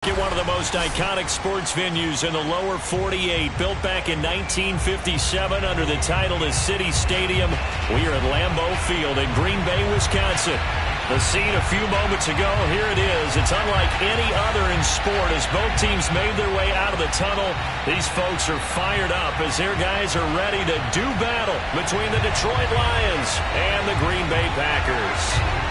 At one of the most iconic sports venues in the lower 48, built back in 1957 under the title of City Stadium. We are at Lambeau Field in Green Bay, Wisconsin. The scene a few moments ago, here it is. It's unlike any other in sport as both teams made their way out of the tunnel. These folks are fired up as their guys are ready to do battle between the Detroit Lions and the Green Bay Packers.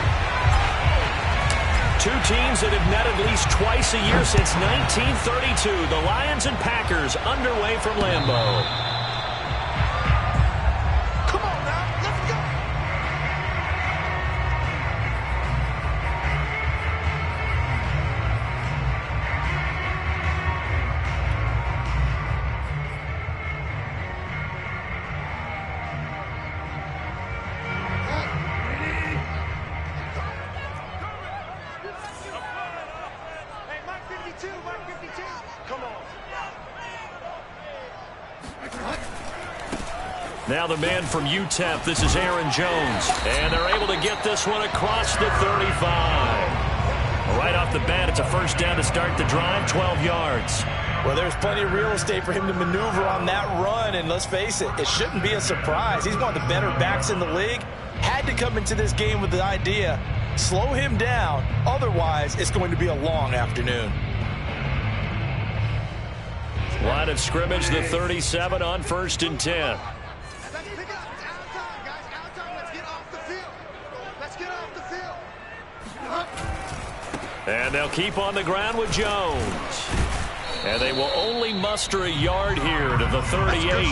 Two teams that have met at least twice a year since 1932. The Lions and Packers underway from Lambeau. Come on now, let's go. Now the man from UTEP, this is Aaron Jones. And they're able to get this one across the 35. Right off the bat, it's a first down to start the drive, 12 yards. Well, there's plenty of real estate for him to maneuver on that run, and let's face it, it shouldn't be a surprise. He's one of the better backs in the league. Had to come into this game with the idea, slow him down, otherwise it's going to be a long afternoon. Line of scrimmage, the 37 on 1st and 10. And they'll keep on the ground with Jones. And they will only muster a yard here to the 38.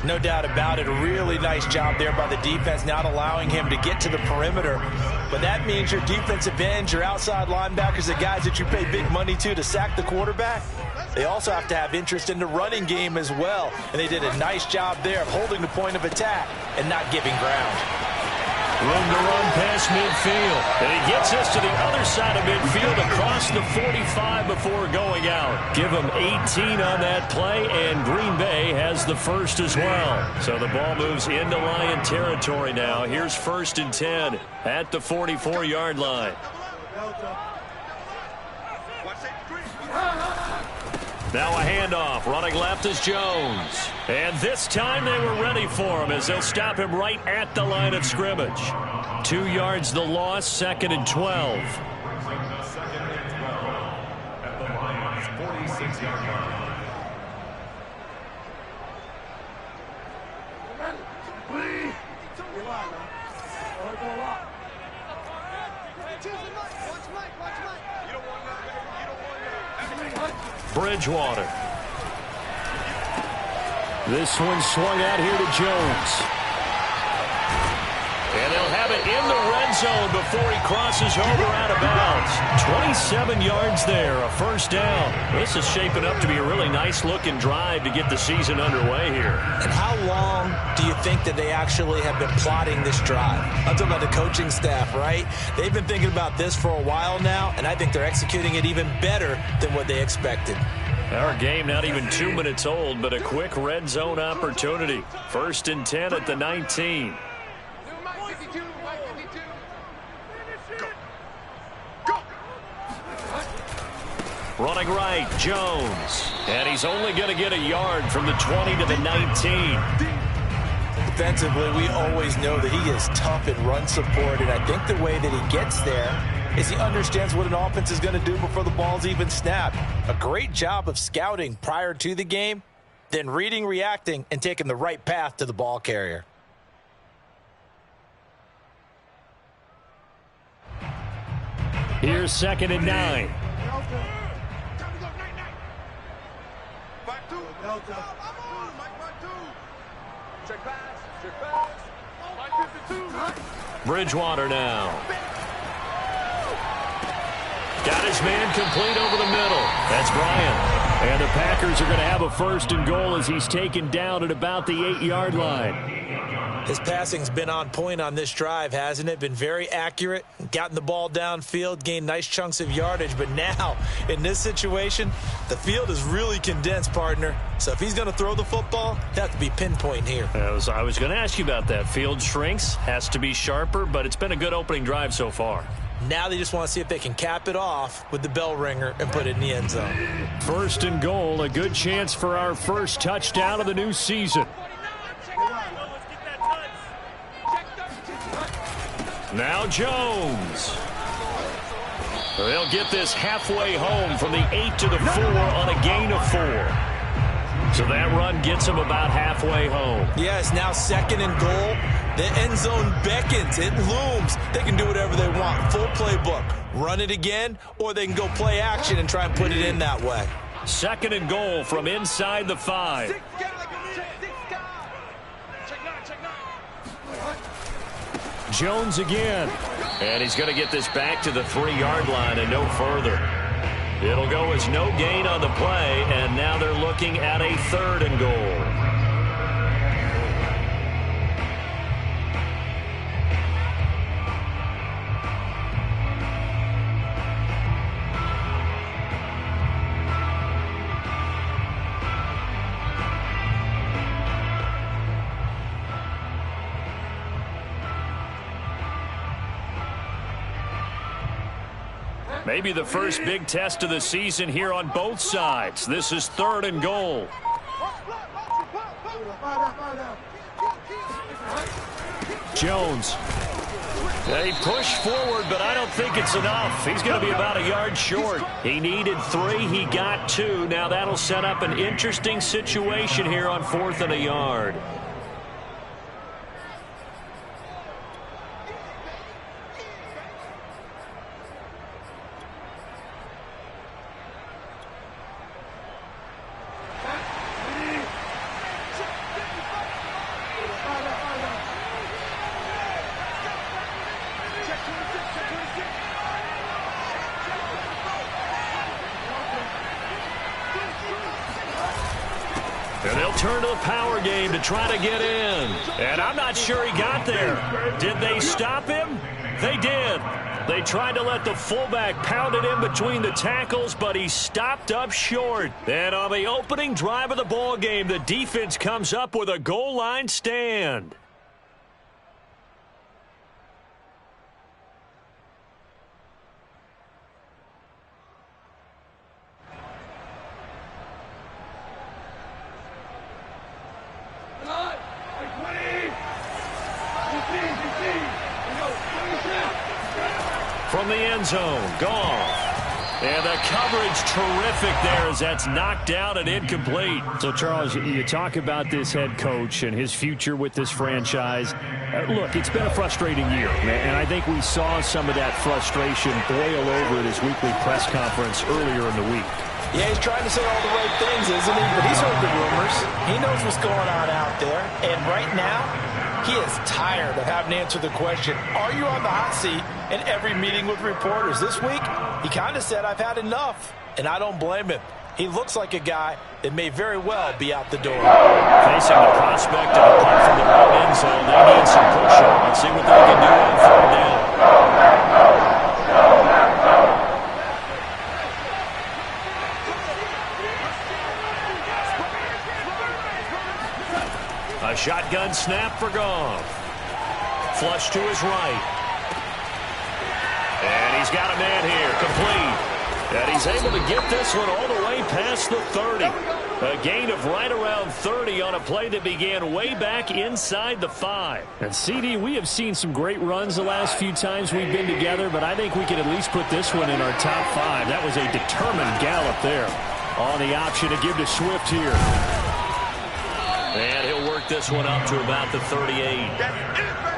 No doubt about it. A really nice job there by the defense, not allowing him to get to the perimeter. But that means your defensive ends, your outside linebackers, the guys that you pay big money to sack the quarterback, they also have to have interest in the running game as well. And they did a nice job there of holding the point of attack and not giving ground. Room to run past midfield. And he gets us to the other side of midfield across the 45 before going out. Give him 18 on that play, and Green Bay has the first as well. So the ball moves into Lion territory now. Here's 1st and 10 at the 44-yard line. Now a handoff. Running left is Jones. And this time they were ready for him as they'll stop him right at the line of scrimmage. 2 yards the loss, 2nd and 12. At the Lions' 46-yard line. Bridgewater. This one swung out here to Jones. And they'll have it in the red zone before he crosses over out of bounds. 27 yards there, a first down. This is shaping up to be a really nice-looking drive to get the season underway here. And how long do you think that they actually have been plotting this drive? I'm talking about the coaching staff, right? They've been thinking about this for a while now, and I think they're executing it even better than what they expected. Our game not even 2 minutes old, but a quick red zone opportunity. 1st and 10 at the 19. Running right, Jones. And he's only going to get a yard from the 20 to the 19. Defensively, we always know that he is tough in run support, and I think the way that he gets there is he understands what an offense is going to do before the ball's even snapped. A great job of scouting prior to the game, then reading, reacting, and taking the right path to the ball carrier. Here's 2nd and 9. Bridgewater now. Got his man complete over the middle. That's Bryant. And the Packers are going to have a 1st and goal as he's taken down at about the 8-yard line. His passing's been on point on this drive, hasn't it? Been very accurate, gotten the ball downfield, gained nice chunks of yardage. But now, in this situation, the field is really condensed, partner. So if he's going to throw the football, that has to be pinpoint here. I was going to ask you about that. Field shrinks, has to be sharper, but it's been a good opening drive so far. Now they just want to see if they can cap it off with the bell ringer and put it in the end zone. 1st and goal, a good chance for our first touchdown of the new season. Now Jones. They'll get this halfway home from the 8 to the 4 on a gain of 4. So that run gets them about halfway home. Yeah, it's now 2nd and goal. The end zone beckons. It looms. They can do whatever they want. Full playbook. Run it again, or they can go play action and try and put it in that way. 2nd and goal from inside the 5. Jones again. And he's going to get this back to the 3-yard line and no further. It'll go as no gain on the play, and now they're looking at a 3rd and goal. Maybe the first big test of the season here on both sides. This is 3rd and goal. Jones. They push forward, but I don't think it's enough. He's going to be about a yard short. He needed 3. He got 2. Now that'll set up an interesting situation here on 4th and a yard. And they'll turn to the power game to try to get in. And I'm not sure he got there. Did they stop him? They did. They tried to let the fullback pound it in between the tackles, but he stopped up short. And on the opening drive of the ball game, the defense comes up with a goal line stand. From the end zone, Goff. And the coverage terrific there as that's knocked down and incomplete. So, Charles, you talk about this head coach and his future with this franchise. Look, it's been a frustrating year, and I think we saw some of that frustration boil over at his weekly press conference earlier in the week. Yeah, he's trying to say all the right things, isn't he? But he's heard the rumors. He knows what's going on out there. And right now, he is tired of having to answer the question, are you on the hot seat in every meeting with reporters? This week, he kind of said, I've had enough, and I don't blame him. He looks like a guy that may very well be out the door. Facing the prospect of a punt from the right end zone, they need some push-up. Let's see what they can do on 4th down. A shotgun snap for Goff. Flush to his right. And he's got a man here, complete. And he's able to get this one all the way past the 30. A gain of right around 30 on a play that began way back inside the 5. And, CD, we have seen some great runs the last few times we've been together, but I think we can at least put this one in our top 5. That was a determined gallop there. On the option to give to Swift here. And he'll work this one up to about the 38.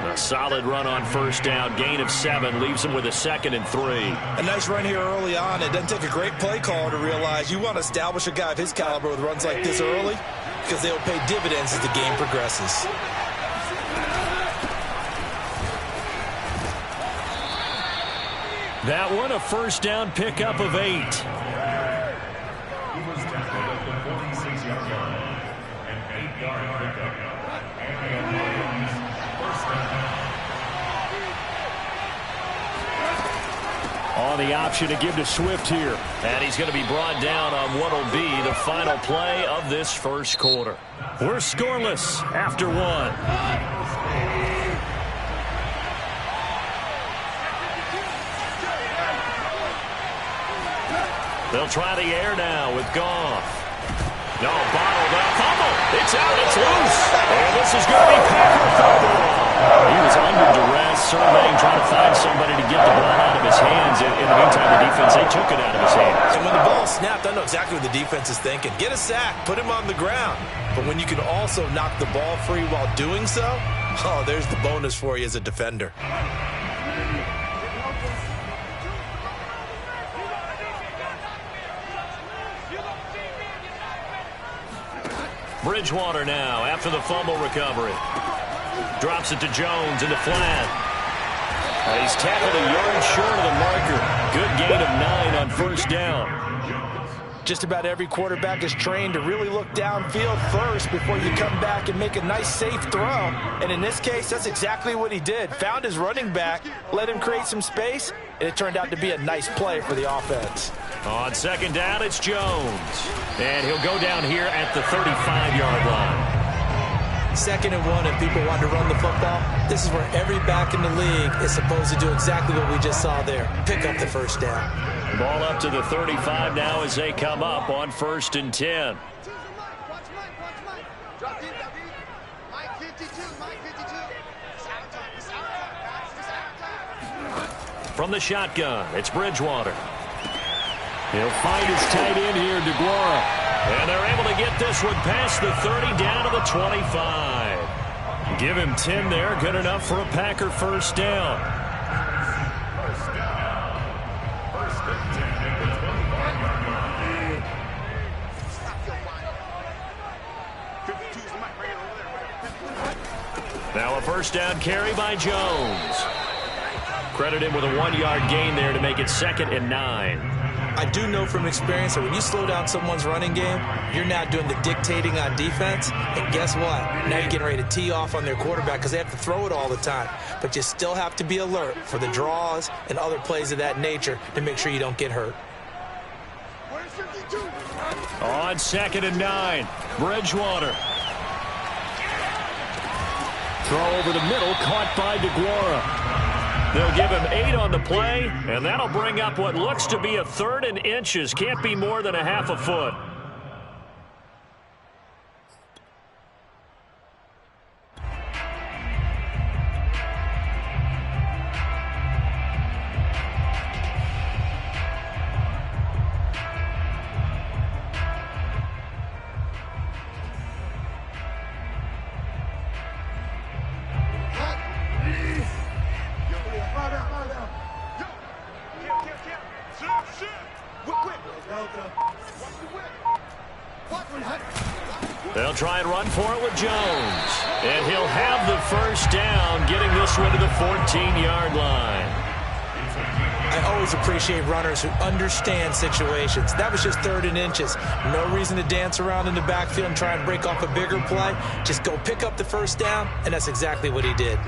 A solid run on 1st down. Gain of 7 leaves him with a 2nd and 3. A nice run here early on. It doesn't take a great play caller to realize you want to establish a guy of his caliber with runs like this early because they'll pay dividends as the game progresses. That one a 1st down pickup of 8. He was tackled at the 46-yard line. An 8-yard pickup. And the Lions, 1st down. On the option to give to Swift here. And he's going to be brought down on what will be the final play of this 1st quarter. We're scoreless after 1. They'll try the air now with Goff. No, bottled up. Fumble. It's out. It's loose. And this is going to be Packer football. He was under duress, surveying, trying to find somebody to get the ball out of his hands. In the meantime, the defense, they took it out of his hands. And when the ball snapped, I know exactly what the defense is thinking. Get a sack. Put him on the ground. But when you can also knock the ball free while doing so, oh, there's the bonus for you as a defender. Bridgewater now after the fumble recovery. Drops it to Jones into flat. He's tackled a yard short of the marker. Good gain of 9 on first down. Just about every quarterback is trained to really look downfield first before you come back and make a nice, safe throw. And in this case, that's exactly what he did. Found his running back, let him create some space, and it turned out to be a nice play for the offense. On second down, it's Jones. And he'll go down here at the 35-yard line. 2nd and 1, if people want to run the football, this is where every back in the league is supposed to do exactly what we just saw there. Pick up the first down. Ball up to the 35 now as they come up on 1st and 10. From the shotgun, it's Bridgewater. He'll find his tight end here, DeGuara. And they're able to get this one past the 30 down to the 25. Give him 10 there. Good enough for a Packer first down. Now a first down carry by Jones. Credit him with a 1-yard gain there to make it 2nd and 9. I do know from experience that when you slow down someone's running game, you're now doing the dictating on defense. And guess what? Now you're getting ready to tee off on their quarterback because they have to throw it all the time. But you still have to be alert for the draws and other plays of that nature to make sure you don't get hurt. On 2nd and 9, Bridgewater. Throw over the middle, caught by DeGuara. They'll give him 8 on the play, and that'll bring up what looks to be a 3rd and inches. Can't be more than a half a foot. They'll try and run for it with Jones. And he'll have the first down, getting this one to the 14-yard line. I always appreciate runners who understand situations. That was just 3rd and inches. No reason to dance around in the backfield and try and break off a bigger play. Just go pick up the first down, and that's exactly what he did.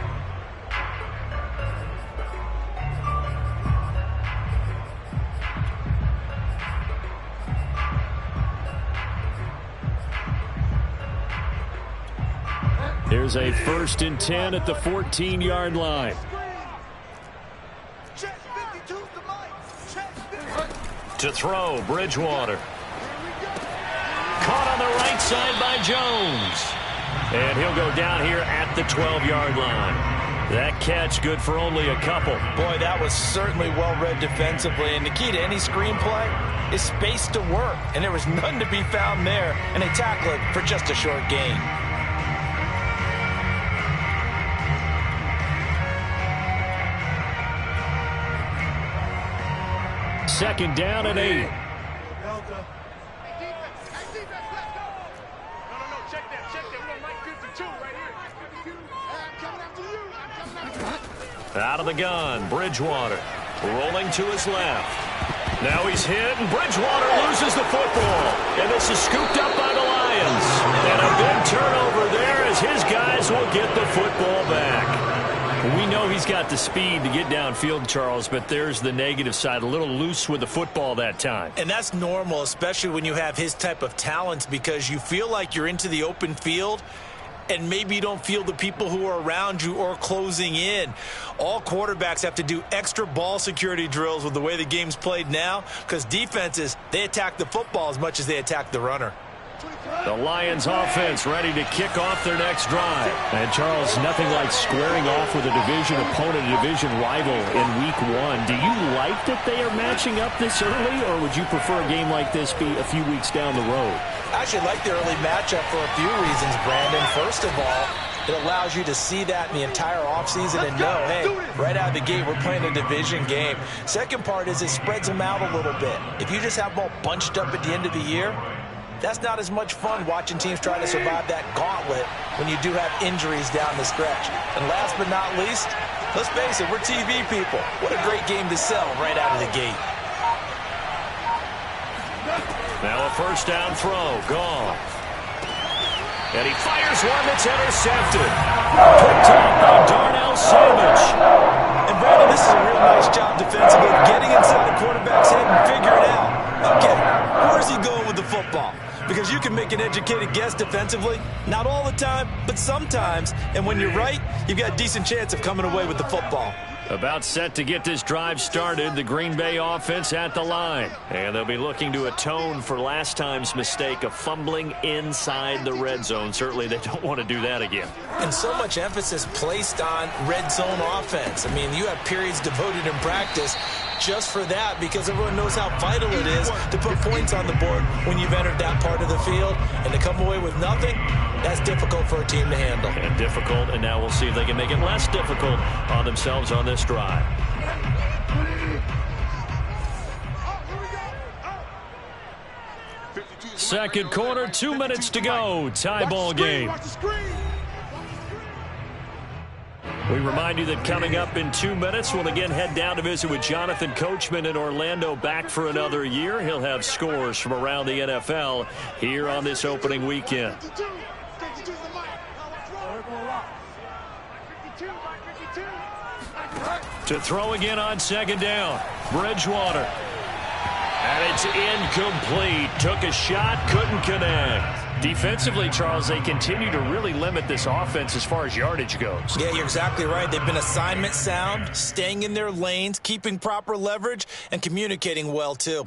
Here's a 1st and 10 at the 14-yard line. To throw, Bridgewater. Caught on the right side by Jones. And he'll go down here at the 12-yard line. That catch good for only a couple. Boy, that was certainly well-read defensively. And the key to any screenplay is space to work. And there was none to be found there. And they tackle it for just a short gain. Second down and 8. Out of the gun, Bridgewater rolling to his left. Now he's hit, and Bridgewater loses the football. And this is scooped up by the Lions. And a big turnover there as his guys will get the football back. We know he's got the speed to get downfield, Charles, but there's the negative side. A little loose with the football that time. And that's normal, especially when you have his type of talents, because you feel like you're into the open field, and maybe you don't feel the people who are around you or closing in. All quarterbacks have to do extra ball security drills with the way the game's played now, because defenses, they attack the football as much as they attack the runner. The Lions offense ready to kick off their next drive. And, Charles, nothing like squaring off with a division opponent, a division rival in Week 1. Do you like that they are matching up this early, or would you prefer a game like this be a few weeks down the road? I actually like the early matchup for a few reasons, Brandon. First of all, it allows you to see that in the entire offseason and know, hey, right out of the gate, we're playing a division game. Second part is it spreads them out a little bit. If you just have them all bunched up at the end of the year, that's not as much fun watching teams try to survive that gauntlet when you do have injuries down the stretch. And last but not least, let's face it, we're TV people. What a great game to sell right out of the gate. Now a first down throw, gone. And he fires one that's intercepted. Picked up by Darnell Savage. And Brandon, this is a real nice job defensively, getting inside the quarterback's head and figuring out, okay, where's he going with the football? Because you can make an educated guess defensively. Not all the time, but sometimes. And when you're right, you've got a decent chance of coming away with the football. About set to get this drive started, the Green Bay offense at the line. And they'll be looking to atone for last time's mistake of fumbling inside the red zone. Certainly they don't want to do that again. And so much emphasis placed on red zone offense. I mean, you have periods devoted in practice just for that, because everyone knows how vital it is to put points on the board when you've entered that part of the field. And to come away with nothing, that's difficult for a team to handle. And difficult, and now we'll see if they can make it less difficult on themselves on this drive. Second quarter, 2 minutes to go. Tie ball game. We remind you that coming up in 2 minutes, we'll again head down to visit with Jonathan Coachman in Orlando, back for another year. He'll have scores from around the NFL here on this opening weekend. To throw again on second down, Bridgewater. And it's incomplete. Took a shot, couldn't connect. Defensively, Charles, they continue to really limit this offense as far as yardage goes. Yeah, you're exactly right. They've been assignment sound, staying in their lanes, keeping proper leverage, and communicating well, too.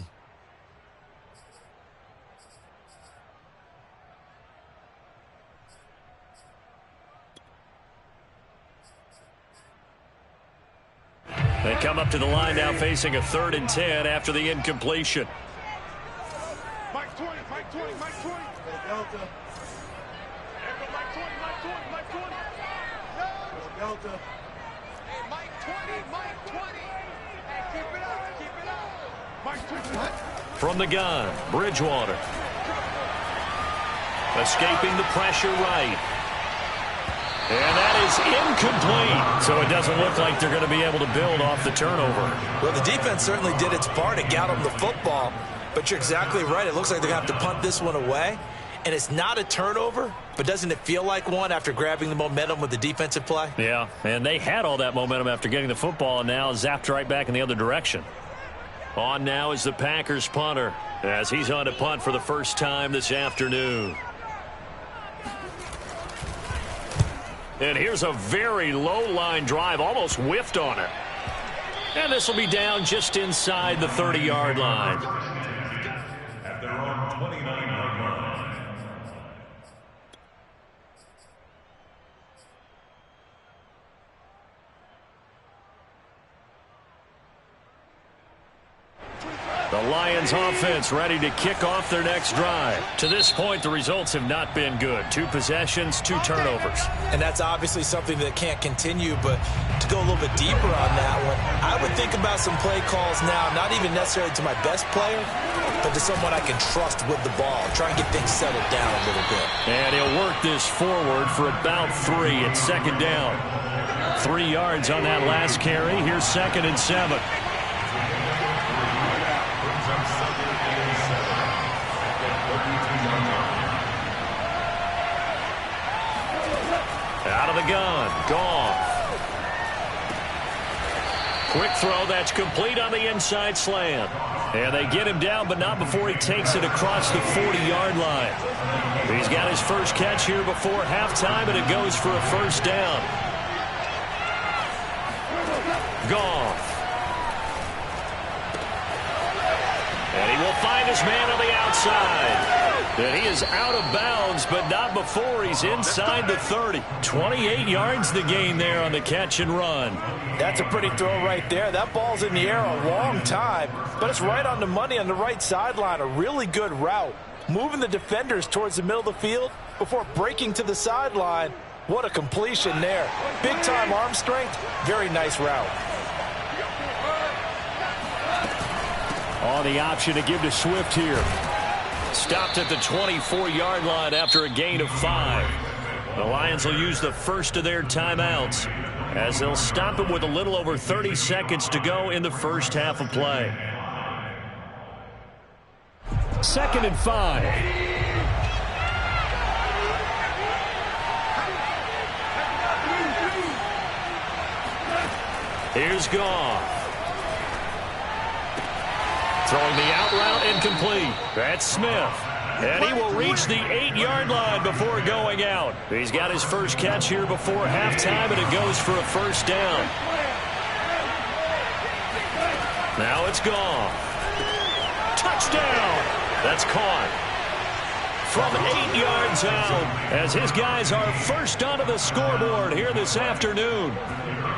They come up to the line now facing a 3rd and 10 after the incompletion. Mike 20, Mike 20, Mike 20. Delta. Mike 20, Mike 20, Mike 20. Delta. Hey, Mike 20, Mike 20. Hey, keep it up, keep it up. Mike 20. From the gun, Bridgewater. Escaping the pressure right. And that is incomplete. So it doesn't look like they're going to be able to build off the turnover. Well, the defense certainly did its part to get them the football. But you're exactly right. It looks like they're going to have to punt this one away. And it's not a turnover, but doesn't it feel like one after grabbing the momentum with the defensive play? Yeah, and they had all that momentum after getting the football and now zapped right back in the other direction. On now is the Packers punter as he's on to punt for the first time this afternoon. And here's a very low-line drive, almost whiffed on it. And this will be down just inside the 30-yard line. At their own 29-yard line. The Lions offense ready to kick off their next drive. To this point, the results have not been good. 2 possessions, 2 turnovers. And that's obviously something that can't continue, but to go a little bit deeper on that one, I would think about some play calls now, not even necessarily to my best player, but to someone I can trust with the ball. Try and get things settled down a little bit. And he'll work this forward for about 3 at second down. 3 yards on that last carry. Here's 2nd and 7. Out of the gun, Goff. Quick throw, that's complete on the inside slant. And they get him down, but not before he takes it across the 40-yard line. He's got his first catch here before halftime, and it goes for a first down. Goff. And he will find his man on the outside. And he is out of bounds, but not before he's inside the 30. 28 yards the gain there on the catch and run. That's a pretty throw right there. That ball's in the air a long time, but it's right on the money on the right sideline. A really good route. Moving the defenders towards the middle of the field before breaking to the sideline. What a completion there. Big-time arm strength. Very nice route. On the option to give to Swift here. Stopped at the 24-yard line after a gain of 5. The Lions will use the first of their timeouts as they'll stop him with a little over 30 seconds to go in the first half of play. 2nd and 5. Here's Goff. Throwing the out route incomplete. That's Smith. And he will reach the 8-yard line before going out. He's got his first catch here before halftime, and it goes for a first down. Now it's Goff. Touchdown. That's caught from 8 yards out as his guys are first onto the scoreboard here this afternoon.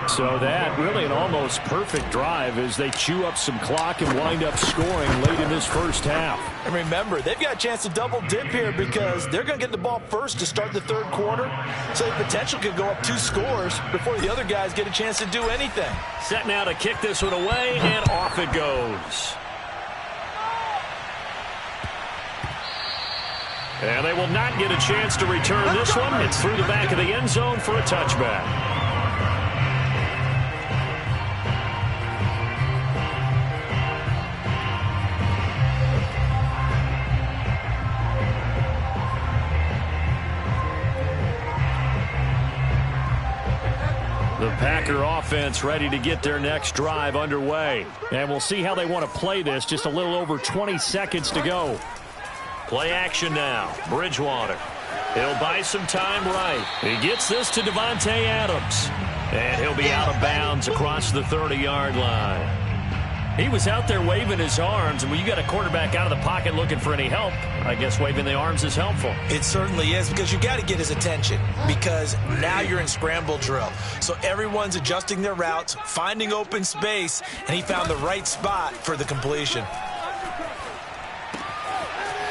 So that really an almost perfect drive as they chew up some clock and wind up scoring late in this first half. And remember, they've got a chance to double dip here because they're going to get the ball first to start the third quarter. So the potential could go up 2 scores before the other guys get a chance to do anything. Set now to kick this one away, and off it goes. And they will not get a chance to return this one. It's through the back of the end zone for a touchback. The Packer offense ready to get their next drive underway. And we'll see how they want to play this. Just a little over 20 seconds to go. Play action now. Bridgewater. He'll buy some time right. He gets this to Davante Adams. And he'll be out of bounds across the 30-yard line. He was out there waving his arms, and when you got a quarterback out of the pocket looking for any help, I guess waving the arms is helpful. It certainly is, because you got to get his attention, because now you're in scramble drill. So everyone's adjusting their routes, finding open space, and he found the right spot for the completion.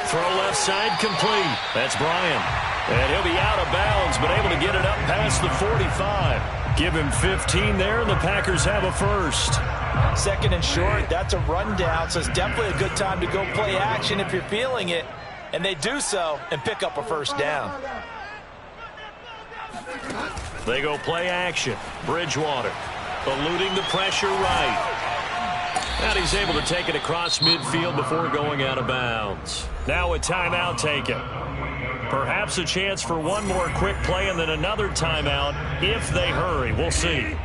Throw left side complete. That's Bryant. And he'll be out of bounds, but able to get it up past the 45. Give him 15 there, and the Packers have a first. 2nd and short, that's a rundown, so it's definitely a good time to go play action if you're feeling it. And they do so and pick up a first down. They go play action. Bridgewater eluding the pressure right. And he's able to take it across midfield before going out of bounds. Now a timeout taken. Perhaps a chance for one more quick play and then another timeout if they hurry. We'll see.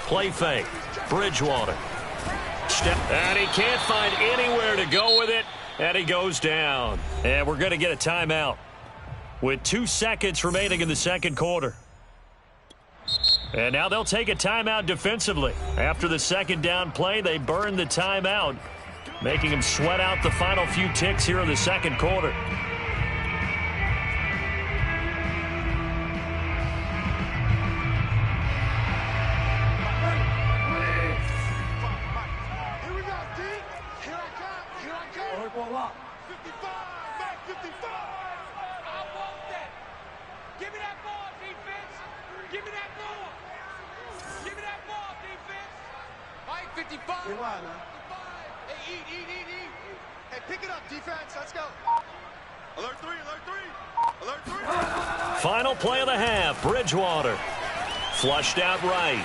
Play fake. Bridgewater. Step. And he can't find anywhere to go with it. And he goes down. And we're going to get a timeout with 2 seconds remaining in the second quarter. And now they'll take a timeout defensively. After the second down play, they burn the timeout, making him sweat out the final few ticks here in the second quarter. Final play of the half. Bridgewater flushed out right.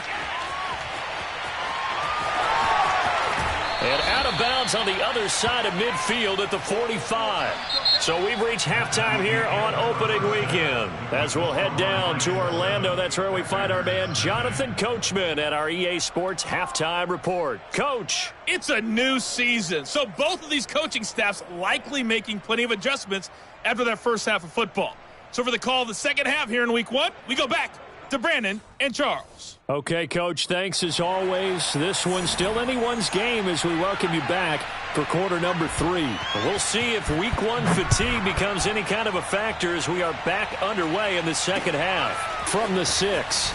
And out of bounds on the other side of midfield at the 45. So we've reached halftime here on opening weekend. As we'll head down to Orlando, that's where we find our man Jonathan Coachman at our EA Sports Halftime Report. Coach. It's a new season, so both of these coaching staffs likely making plenty of adjustments after that first half of football. So for the call of the second half here in week one, we go back to Brandon and Charles. Okay, Coach, thanks as always. This one's still anyone's game as we welcome you back for quarter number 3. We'll see if week one fatigue becomes any kind of a factor as we are back underway in the second half. From the 6.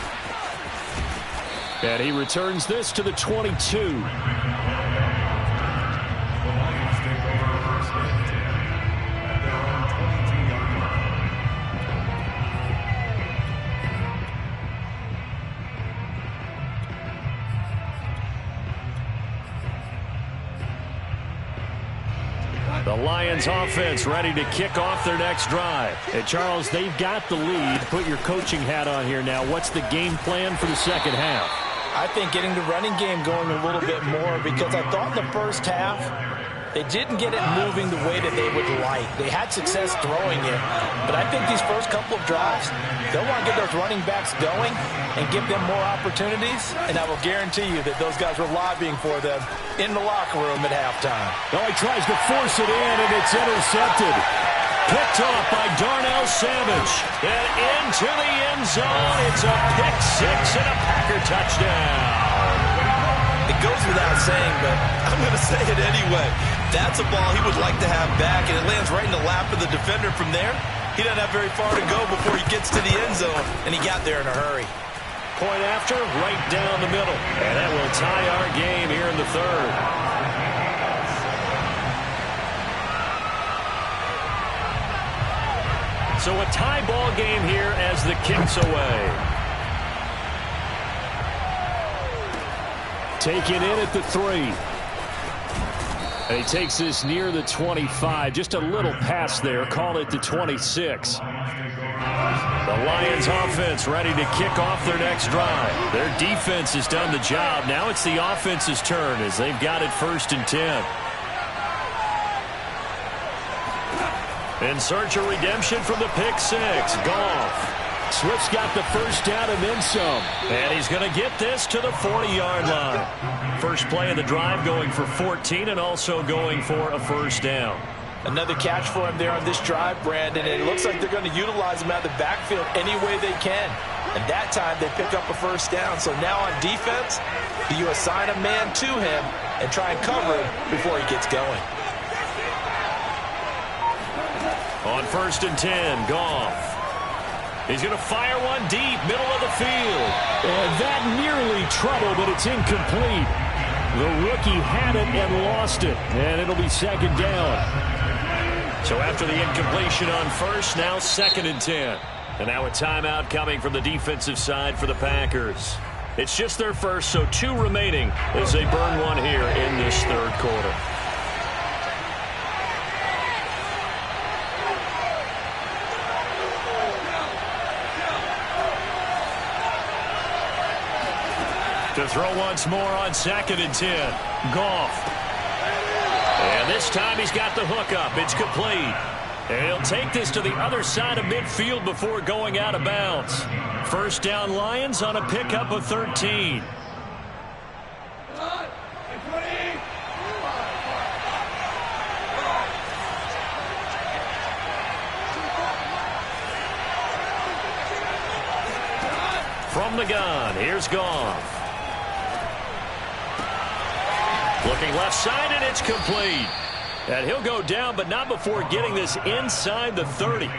And he returns this to the 22. The Lions offense ready to kick off their next drive. Hey, Charles, they've got the lead. Put your coaching hat on here now. What's the game plan for the second half? I think getting the running game going a little bit more, because I thought in the first half they didn't get it moving the way that they would like. They had success throwing it, but I think these first couple of drives, they'll want to get those running backs going and give them more opportunities, and I will guarantee you that those guys were lobbying for them in the locker room at halftime. Oh, he tries to force it in, and it's intercepted. Picked off by Darnell Savage. And into the end zone. It's a pick 6 and a Packer touchdown. It goes without saying, but I'm going to say it anyway. That's a ball he would like to have back, and it lands right in the lap of the defender from there. He doesn't have very far to go before he gets to the end zone, and he got there in a hurry. Point after, right down the middle. And that will tie our game here in the third. So a tie ball game here as the kick's away. Taken in at the 3. And he takes this near the 25. Just a little pass there. Call it the 26. The Lions offense ready to kick off their next drive. Their defense has done the job. Now it's the offense's turn as they've got it 1st and 10. In search of redemption from the pick 6. Goff. Swift's got the first down and then some. And he's going to get this to the 40-yard line. First play of the drive going for 14 and also going for a first down. Another catch for him there on this drive, Brandon. And it looks like they're going to utilize him out of the backfield any way they can. And that time they pick up a first down. So now on defense, do you assign a man to him and try and cover him before he gets going? On 1st and 10, Goff. He's going to fire one deep, middle of the field. And that nearly trouble, but it's incomplete. The rookie had it and lost it. And it'll be 2nd down. So after the incompletion on 1st, now 2nd and 10. And now a timeout coming from the defensive side for the Packers. It's just their first, so 2 remaining as they burn one here in this third quarter. To throw once more on 2nd and 10. Goff. And this time he's got the hook up. It's complete. And he'll take this to the other side of midfield before going out of bounds. First down Lions on a pickup of 13. From the gun, here's Goff. Looking left side, and it's complete. And he'll go down, but not before getting this inside the 30.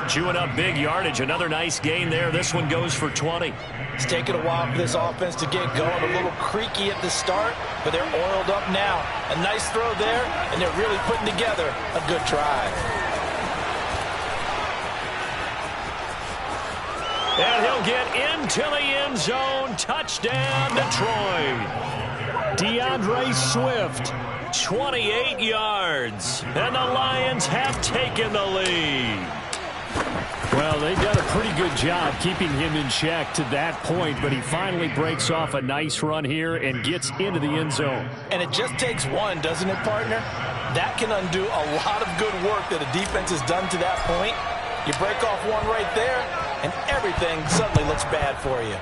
Chewing up big yardage. Another nice gain there. This one goes for 20. It's taken a while for this offense to get going. A little creaky at the start, but they're oiled up now. A nice throw there, and they're really putting together a good drive. And he'll get into the end zone. Touchdown, Detroit. DeAndre Swift. 28 yards. And the Lions have taken the lead. Well, they've done a pretty good job keeping him in check to that point, but he finally breaks off a nice run here and gets into the end zone. And it just takes one, doesn't it, partner? That can undo a lot of good work that a defense has done to that point. You break off one right there, and everything suddenly looks bad for you.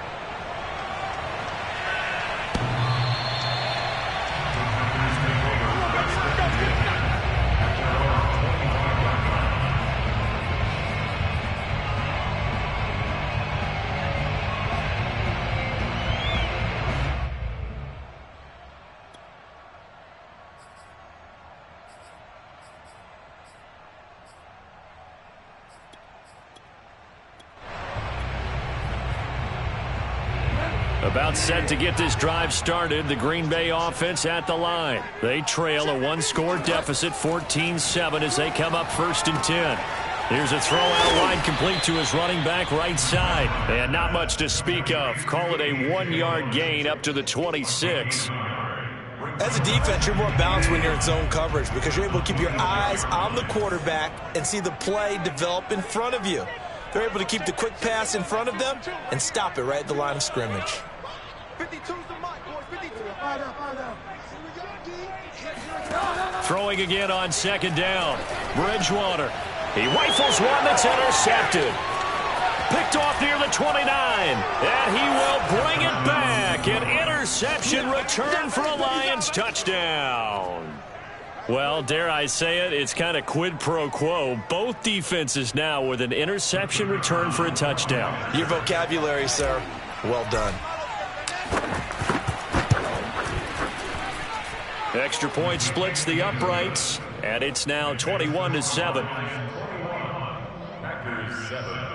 About set to get this drive started, the Green Bay offense at the line. They trail a one-score deficit, 14-7, as they come up 1st and 10. Here's a throw out wide, complete to his running back right side. And not much to speak of. Call it a 1-yard gain up to the 26. As a defense, you're more balanced when you're in zone coverage because you're able to keep your eyes on the quarterback and see the play develop in front of you. They're able to keep the quick pass in front of them and stop it right at the line of scrimmage. 52's the mic, boys. 52. Throwing again on 2nd down. Bridgewater. He rifles one that's intercepted. Picked off near the 29. And he will bring it back. An interception return for a Lions touchdown. Well, dare I say it, it's kind of quid pro quo. Both defenses now with an interception return for a touchdown. Your vocabulary, sir. Well done. Extra point splits the uprights, and it's now 21-7. Packers 7.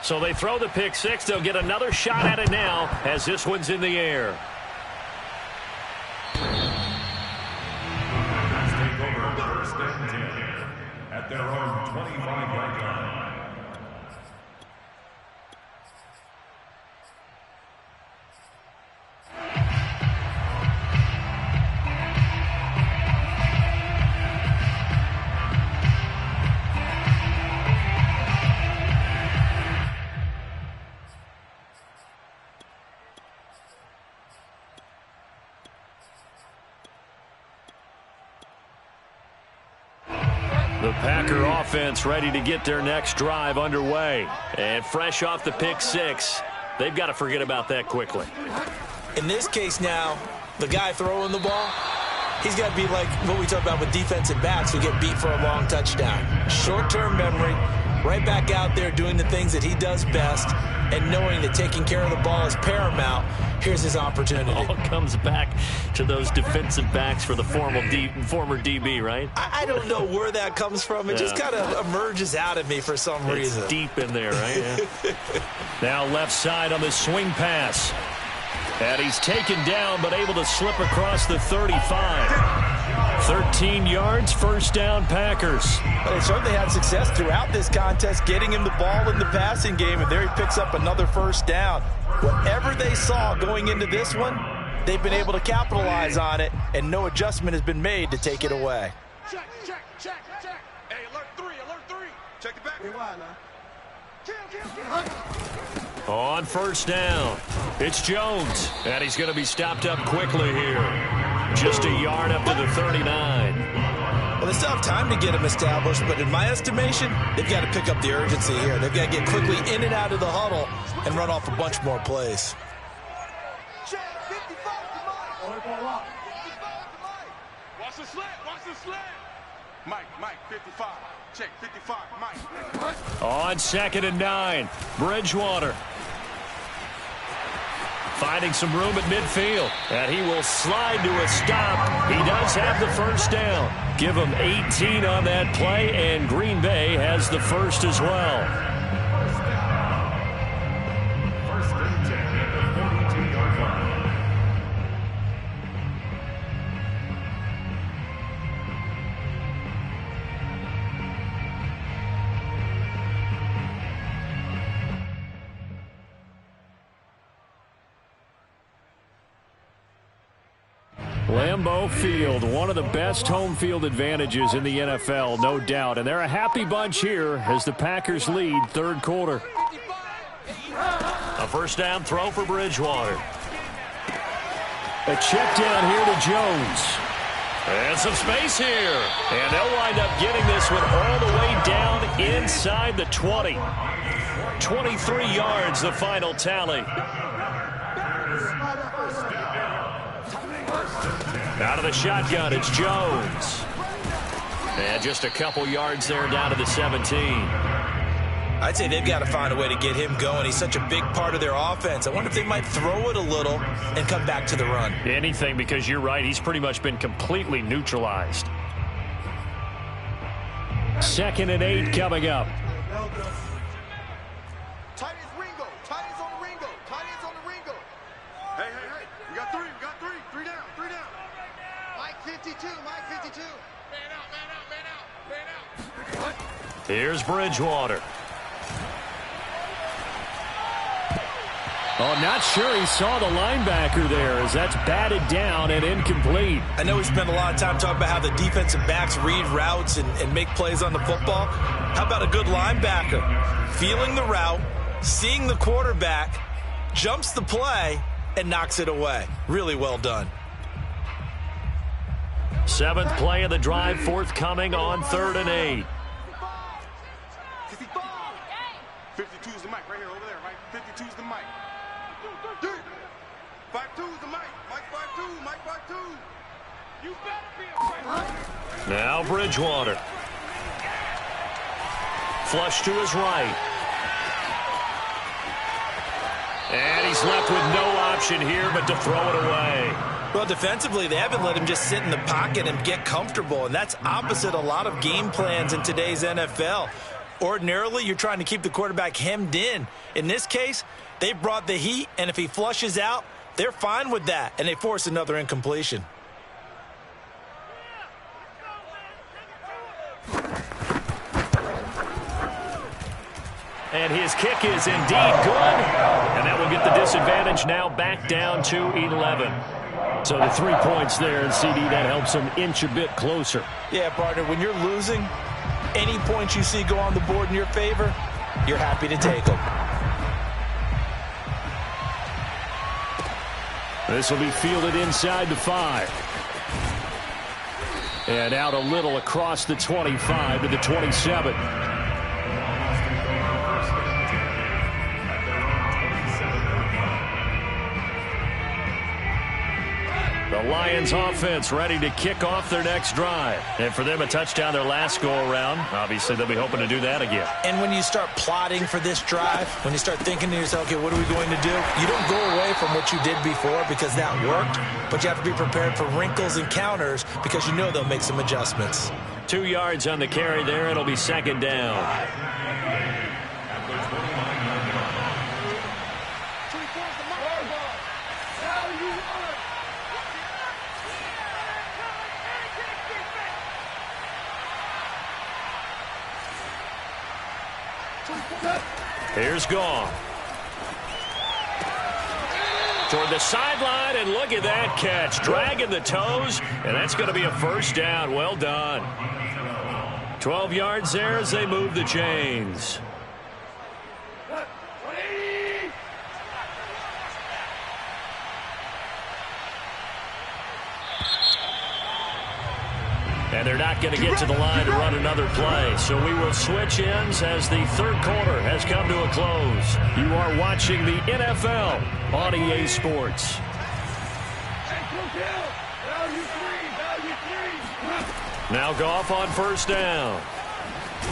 So they throw the pick six. They'll get another shot at it now as this one's in the air. Take over 1st and 10 at their own 25-yard line. The Packer offense ready to get their next drive underway. And fresh off the pick six, they've got to forget about that quickly. In this case now, the guy throwing the ball, he's got to be like what we talk about with defensive backs who get beat for a long touchdown. Short-term memory, right back out there doing the things that he does best, and knowing that taking care of the ball is paramount. Here's his opportunity. All comes back to those defensive backs for the former DB, right? I don't know where that comes from. It just kind of emerges out of me for some reason. It's deep in there, right? Yeah. Now left side on the swing pass. And he's taken down, but able to slip across the 35. 13 yards, 1st down, Packers. But they certainly had success throughout this contest, getting him the ball in the passing game, and there he picks up another 1st down. Whatever they saw going into this one, they've been able to capitalize on it, and no adjustment has been made to take it away. Check. Hey, alert 3. Check it back. Hey, why now? Kill. On 1st down, it's Jones, and he's going to be stopped up quickly here. Just a yard up to the 39. Well, they still have time to get him established, but in my estimation, they've got to pick up the urgency here. They've got to get quickly in and out of the huddle and run off a bunch more plays. Check. 55 to Mike. Watch the slant. Mike, 55. Check, 55, Mike. On 2nd and 9, Bridgewater. Finding some room at midfield, and he will slide to a stop. He does have the 1st down. Give him 18 on that play, and Green Bay has the 1st as well. 1st and 10 at the 42-yard line. Lambeau Field, one of the best home field advantages in the NFL, no doubt. And they're a happy bunch here as the Packers lead third quarter. A first down throw for Bridgewater. A check down here to Jones. And some space here. And they'll wind up getting this one all the way down inside the 20. 23 yards, the final tally. Out of the shotgun, it's Jones. And just a couple yards there down to the 17. I'd say they've got to find a way to get him going. He's such a big part of their offense. I wonder if they might throw it a little and come back to the run. Anything, because you're right. He's pretty much been completely neutralized. 2nd and 8 coming up. Tight ends Ringo. Tight ends on the Ringo. Tight ends on the Ringo. Hey. We got three. Three down. Mike 52. Man out. Here's Bridgewater. Oh, not sure he saw the linebacker there as that's batted down and incomplete. I know we spent a lot of time talking about how the defensive backs read routes and make plays on the football. How about a good linebacker? Feeling the route, seeing the quarterback, jumps the play, and knocks it away. Really well done. 7th play of the drive, forthcoming on 3rd and 8. 52 is the mic right here, over there, right? 52 is the mic. 52 is the mic. Mike 52. You better be afraid. Now Bridgewater. Flush to his right. And he's left with no option here but to throw it away. Well, defensively, they haven't let him just sit in the pocket and get comfortable, and that's opposite a lot of game plans in today's NFL. Ordinarily, you're trying to keep the quarterback hemmed in. In this case, they brought the heat, and if he flushes out, they're fine with that, and they force another incompletion. And his kick is indeed good. And that will get the disadvantage now back down to 11. So the 3 points there, and CD, that helps them inch a bit closer. Yeah, partner, when you're losing, any points you see go on the board in your favor, you're happy to take them. This will be fielded inside the 5. And out a little across the 25 to the 27. The Lions offense ready to kick off their next drive. And for them, a touchdown their last go-around. Obviously, they'll be hoping to do that again. And when you start plotting for this drive, when you start thinking to yourself, okay, what are we going to do? You don't go away from what you did before because that worked, but you have to be prepared for wrinkles and counters because you know they'll make some adjustments. 2 yards on the carry there. It'll be 2nd down. Here's Goff. Toward the sideline, and look at that catch. Dragging the toes, and that's going to be a first down. Well done. 12 yards there as they move the chains. And they're not going to get to the line to run another play. So we will switch ends as the third quarter has come to a close. You are watching the NFL on EA Sports. Now Goff on first down.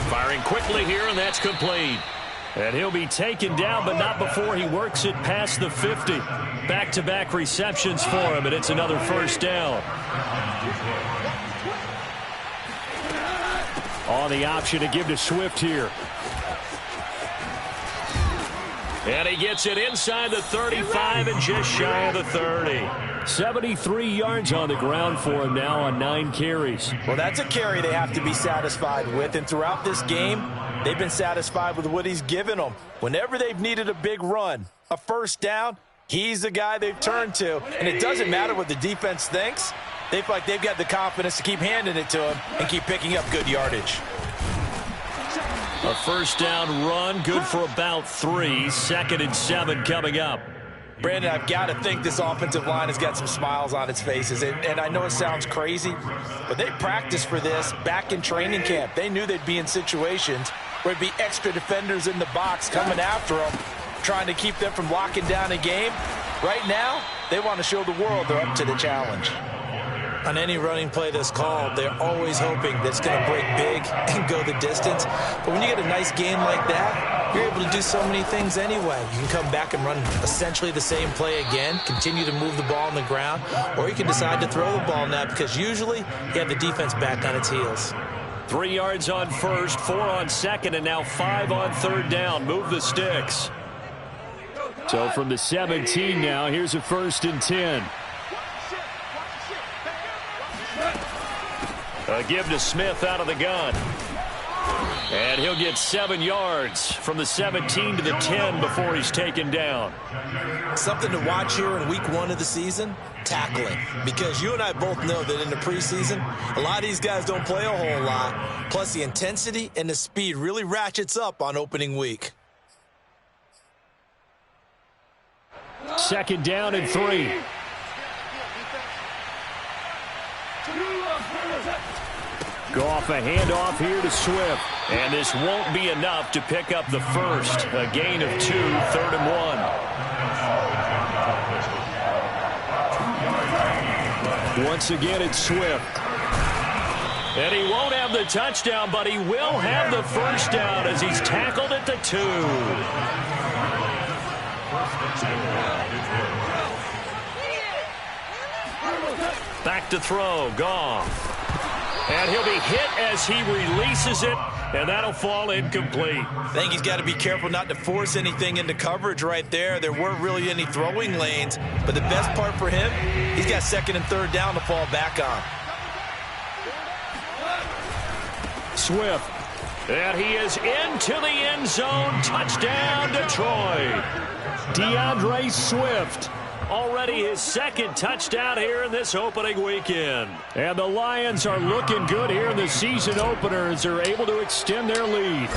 Firing quickly here, and that's complete. And he'll be taken down, but not before he works it past the 50. Back-to-back receptions for him, and it's another first down. On the option to give to Swift here. And he gets it inside the 35 and just shy of the 30. 73 yards on the ground for him now on 9 carries. Well, that's a carry they have to be satisfied with. And throughout this game, they've been satisfied with what he's given them. Whenever they've needed a big run, a first down, He's the guy they've turned to, and it doesn't matter what the defense thinks. They feel like they've got the confidence to keep handing it to him and keep picking up good yardage. A first down run, good for about 3. 2nd and 7 coming up. Brandon, I've got to think this offensive line has got some smiles on its faces. And I know it sounds crazy, but they practiced for this back in training camp. They knew they'd be in situations where it'd be extra defenders in the box coming after them, trying to keep them from locking down a game. Right now, they want to show the world they're up to the challenge. On any running play that's called, they're always hoping that it's going to break big and go the distance. But when you get a nice game like that, you're able to do so many things anyway. You can come back and run essentially the same play again, continue to move the ball on the ground, or you can decide to throw the ball now because usually you have the defense back on its heels. 3 yards on first, 4 on 2nd, and now 5 on 3rd down. Move the sticks. So from the 17 now, here's a 1st and 10. A give to Smith out of the gun. And he'll get 7 yards from the 17 to the 10 before he's taken down. Something to watch here in week 1 of the season, tackling. Because you and I both know that in the preseason, a lot of these guys don't play a whole lot. Plus the intensity and the speed really ratchets up on opening week. 2nd down and 3. Goff a handoff here to Swift. And this won't be enough to pick up the first. A gain of 2, 3rd and 1. Once again, it's Swift. And he won't have the touchdown, but he will have the first down as he's tackled at the 2. Back to throw, Goff. And he'll be hit as he releases it, and that'll fall incomplete. I think he's got to be careful not to force anything into coverage right there. There weren't really any throwing lanes, but the best part for him, he's got 2nd and 3rd down to fall back on. Swift. And he is into the end zone. Touchdown, Detroit. DeAndre Swift. Already his 2nd touchdown here in this opening weekend. And the Lions are looking good here in the season opener as they're able to extend their lead.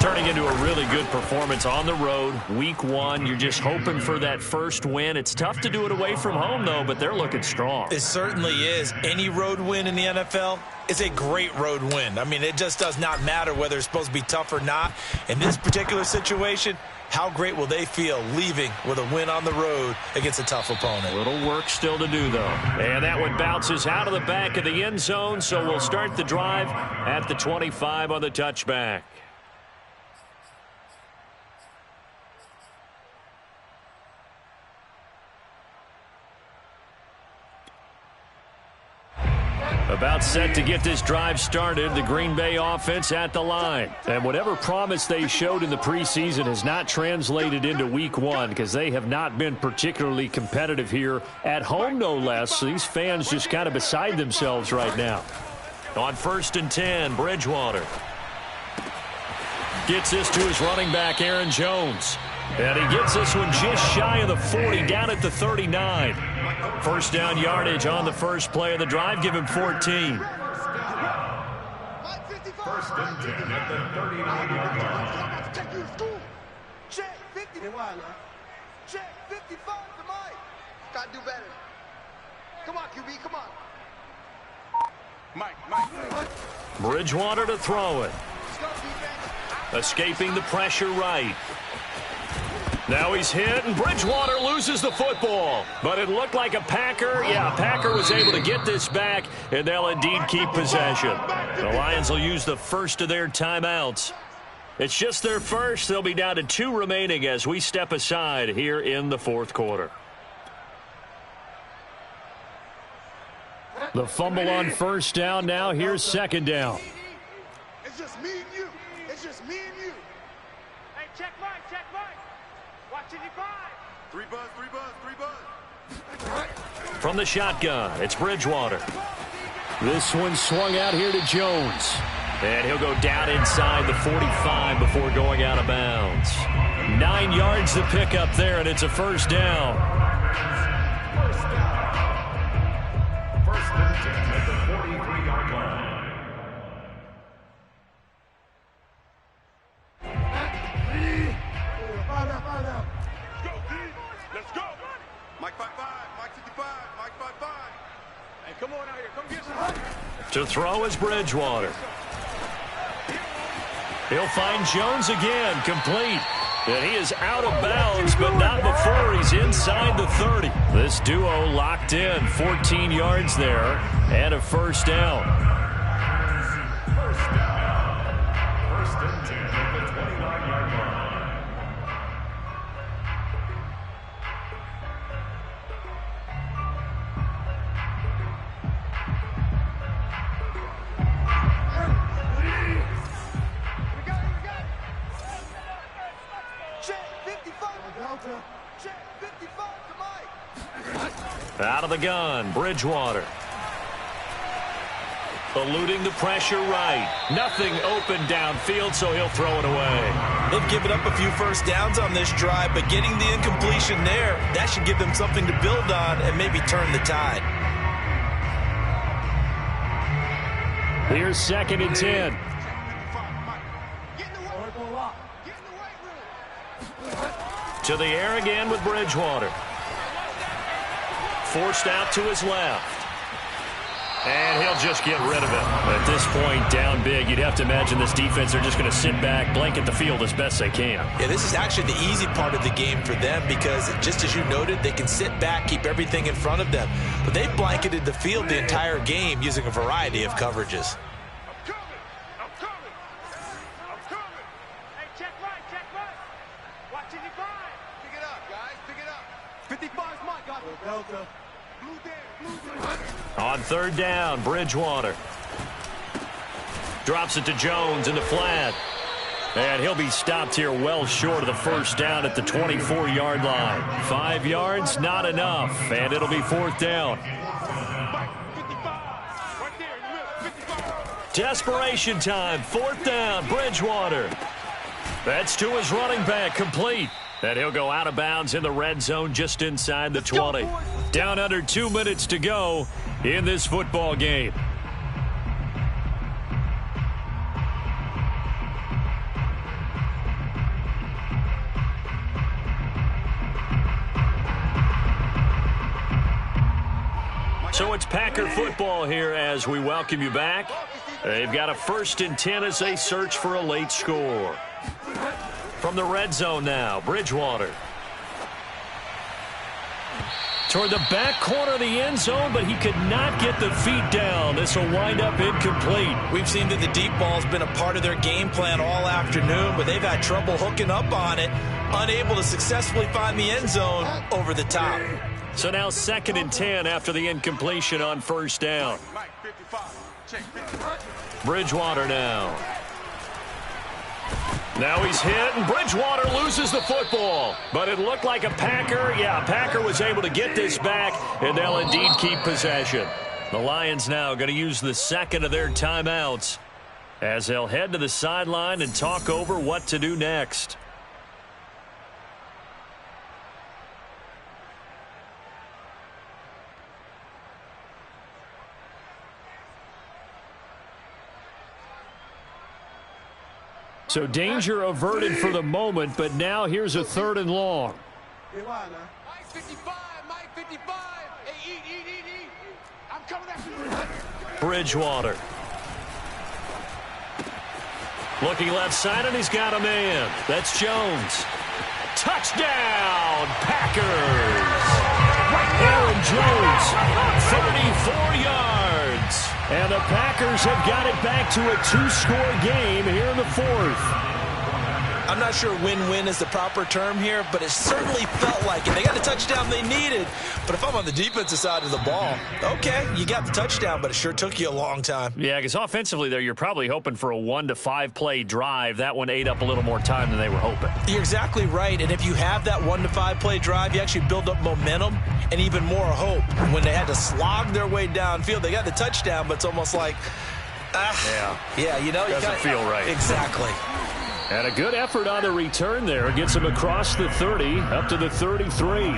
Turning into a really good performance on the road. Week 1, you're just hoping for that first win. It's tough to do it away from home, though, but they're looking strong. It certainly is. Any road win in the NFL is a great road win. I mean, it just does not matter whether it's supposed to be tough or not. In this particular situation, how great will they feel leaving with a win on the road against a tough opponent? A little work still to do, though. And that one bounces out of the back of the end zone, so we'll start the drive at the 25 on the touchback. About set to get this drive started, the Green Bay offense at the line. And whatever promise they showed in the preseason has not translated into week 1 because they have not been particularly competitive here at home, no less. So these fans just kind of beside themselves right now. On 1st and 10, Bridgewater gets this to his running back, Aaron Jones. And he gets this one just shy of the 40, down at the 39. First down yardage on the first play of the drive. Give him 14. 1st and 10 at the 39-yard line. Take you to school. Check 50. Check 55 to Mike. Gotta do better. Come on, QB, come on. Mike. Bridgewater to throw it. Escaping the pressure right. Now he's hit, and Bridgewater loses the football. But it looked like a Packer. Yeah, Packer was able to get this back, and they'll indeed keep possession. The Lions will use the first of their timeouts. It's just their first. They'll be down to 2 remaining as we step aside here in the 4th quarter. The fumble on first down now. Here's 2nd down. It's just me and you. It's just me and you. Hey, check Mike. Watch it, 3 buzz. From the shotgun, it's Bridgewater. This one swung out here to Jones. And he'll go down inside the 45 before going out of bounds. 9 yards to pick up there, and it's a first down. First and 10 at the 43-yard line. Let's go. Mike 5-5, Mike 55, Mike 5-5. Hey, come on out here. Come get some. To throw is Bridgewater. He'll find Jones again, complete. And he is out of bounds, but not before he's inside the 30. This duo locked in, 14 yards there, and a first down. First down. First and 10 at the 29-yard line. Out of the gun, Bridgewater. Eluding the pressure right. Nothing open downfield, so he'll throw it away. They've given up a few first downs on this drive, but getting the incompletion there, that should give them something to build on and maybe turn the tide. Here's 2nd and 10. To the air again with Bridgewater. Forced out to his left. And he'll just get rid of it. At this point, down big, you'd have to imagine this defense are just going to sit back, blanket the field as best they can. Yeah, this is actually the easy part of the game for them because, just as you noted, they can sit back, keep everything in front of them. But they've blanketed the field the entire game using a variety of coverages. I'm coming. Hey, check right. Watch it, pick it up, guys, pick it up. 55's Mike, got it. Delta. Blue there. On 3rd down, Bridgewater. Drops it to Jones in the flat. And he'll be stopped here well short of the first down at the 24-yard line. 5 yards, not enough, and it'll be 4th down. Desperation time, 4th down, Bridgewater. That's to his running back, complete. And he'll go out of bounds in the red zone just inside the 20. Down under 2 minutes to go in this football game. So it's Packer football here as we welcome you back. They've got a 1st and 10 as they search for a late score. From the red zone now, Bridgewater. Toward the back corner of the end zone, but he could not get the feet down. This will wind up incomplete. We've seen that the deep ball's been a part of their game plan all afternoon, but they've had trouble hooking up on it, unable to successfully find the end zone over the top. So now 2nd and 10 after the incompletion on 1st down. Mike 55, check 55. Bridgewater now. Now he's hit, and Bridgewater loses the football. But it looked like a Packer. Yeah, Packer was able to get this back, and they'll indeed keep possession. The Lions now going to use the 2nd of their timeouts as they'll head to the sideline and talk over what to do next. So danger averted for the moment, but now here's a 3rd and long. Mike 55, Mike 55. Hey, eat. I'm coming after you. Bridgewater. Looking left side, and he's got a man. That's Jones. Touchdown, Packers. Aaron Jones, 34 yards. And the Packers have got it back to a 2-score game here in the 4th. I'm not sure win-win is the proper term here, but it certainly felt like it. They got the touchdown they needed, but if I'm on the defensive side of the ball, okay, you got the touchdown, but it sure took you a long time. Yeah, because offensively there, you're probably hoping for a 1 to 5 play drive. That one ate up a little more time than they were hoping. You're exactly right, and if you have that 1 to 5 play drive, you actually build up momentum and even more hope. When they had to slog their way downfield, they got the touchdown, but it's almost like, yeah, you know, doesn't feel right. Exactly. And a good effort on the return there. Gets him across the 30, up to the 33.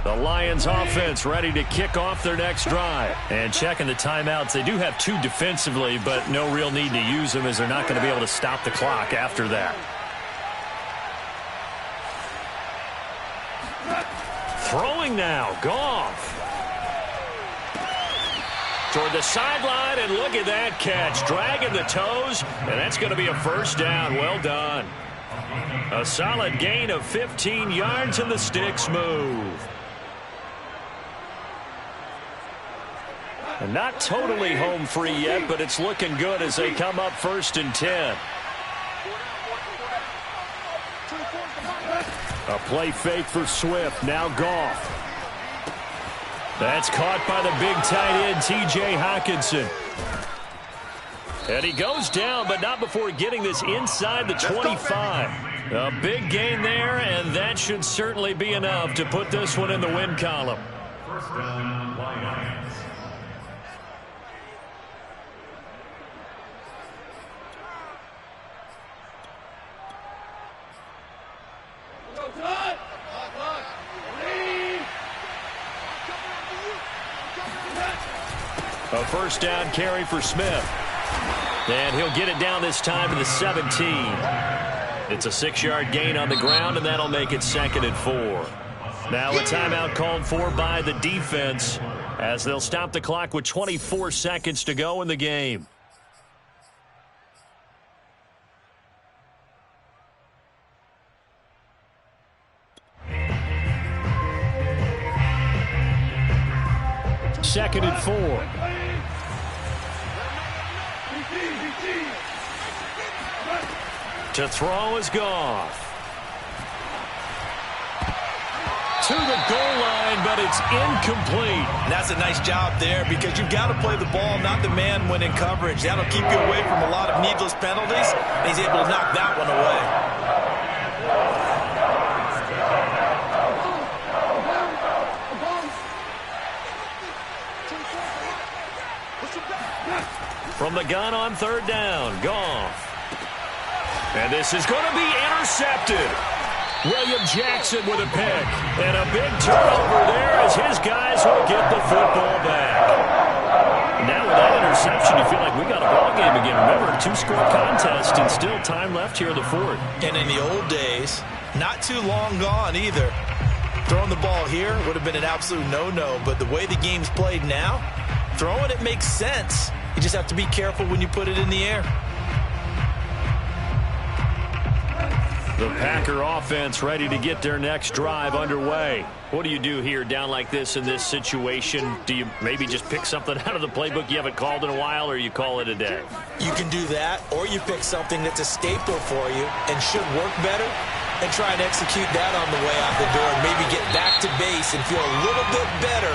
The Lions offense ready to kick off their next drive. And checking the timeouts. They do have 2 defensively, but no real need to use them as they're not going to be able to stop the clock after that. Throwing now, Goff. Toward the sideline, and look at that catch. Dragging the toes, and that's going to be a first down. Well done. A solid gain of 15 yards, and the sticks move. And not totally home free yet, but it's looking good as they come up 1st and 10. A play fake for Swift. Now Goff. That's caught by the big tight end, T.J. Hockenson. And he goes down, but not before getting this inside the 25. A big gain there, and that should certainly be enough to put this one in the win column. First down, Lions. A first down carry for Smith. And he'll get it down this time to the 17. It's a 6-yard gain on the ground, and that'll make it 2nd and 4. Now a timeout called for by the defense as they'll stop the clock with 24 seconds to go in the game. Second and 4. To throw is Goff. To the goal line, but it's incomplete. And that's a nice job there because you've got to play the ball, not the man when in coverage. That'll keep you away from a lot of needless penalties, and he's able to knock that one away. From the gun on 3rd down, Goff. And this is going to be intercepted. William Jackson with a pick. And a big turnover there as his guys will get the football back. Now with that interception, you feel like we got a ball game again. Remember, a 2-score contest and still time left here in the 4th. And in the old days, not too long gone either. Throwing the ball here would have been an absolute no-no. But the way the game's played now, throwing it makes sense. You just have to be careful when you put it in the air. The Packer offense ready to get their next drive underway. What do you do here down like this in this situation? Do you maybe just pick something out of the playbook you haven't called in a while, or you call it a day? You can do that, or you pick something that's a staple for you and should work better and try and execute that on the way out the door and maybe get back to base and feel a little bit better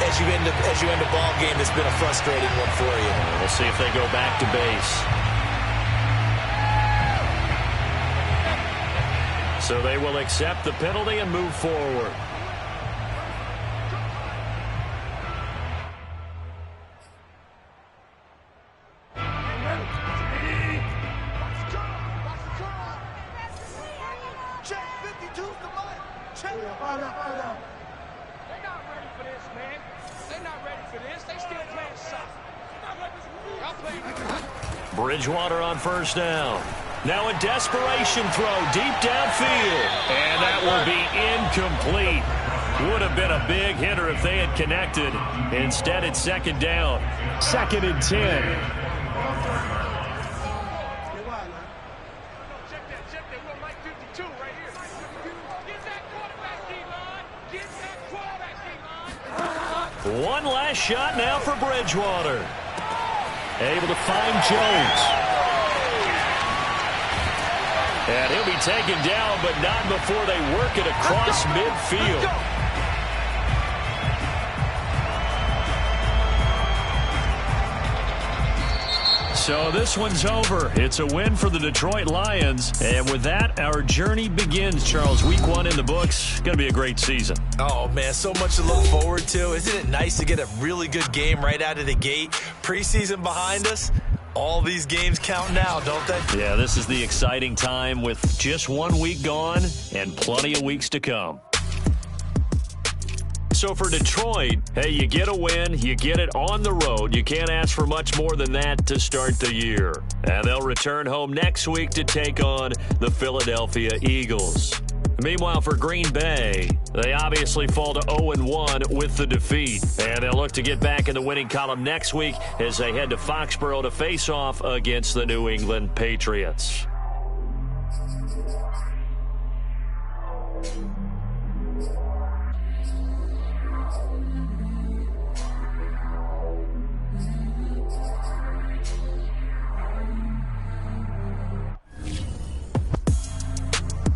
as you end a ball game that's been a frustrating one for you. We'll see if they go back to base. So they will accept the penalty and move forward. Check 52's the line. Check. They're not ready for this, man. They're not ready for this. They still playing soccer. Y'all playing. Bridgewater on 1st down. Now a desperation throw deep downfield. And that will be incomplete. Would have been a big hitter if they had connected. Instead, it's 2nd down. 2nd and 10. Check that. We're Mike 52 right here. Get that quarterback, D-line. Get that quarterback, D-line. One last shot now for Bridgewater. Able to find Jones. And he'll be taken down, but not before they work it across midfield. So this one's over. It's a win for the Detroit Lions. And with that, our journey begins, Charles. Week 1 in the books. Going to be a great season. Oh, man, so much to look forward to. Isn't it nice to get a really good game right out of the gate? Preseason behind us. All these games count now, don't they? Yeah, this is the exciting time with just 1 week gone and plenty of weeks to come. So for Detroit, hey, you get a win, you get it on the road. You can't ask for much more than that to start the year. And they'll return home next week to take on the Philadelphia Eagles. Meanwhile, for Green Bay, they obviously fall to 0-1 with the defeat. And they'll look to get back in the winning column next week as they head to Foxborough to face off against the New England Patriots.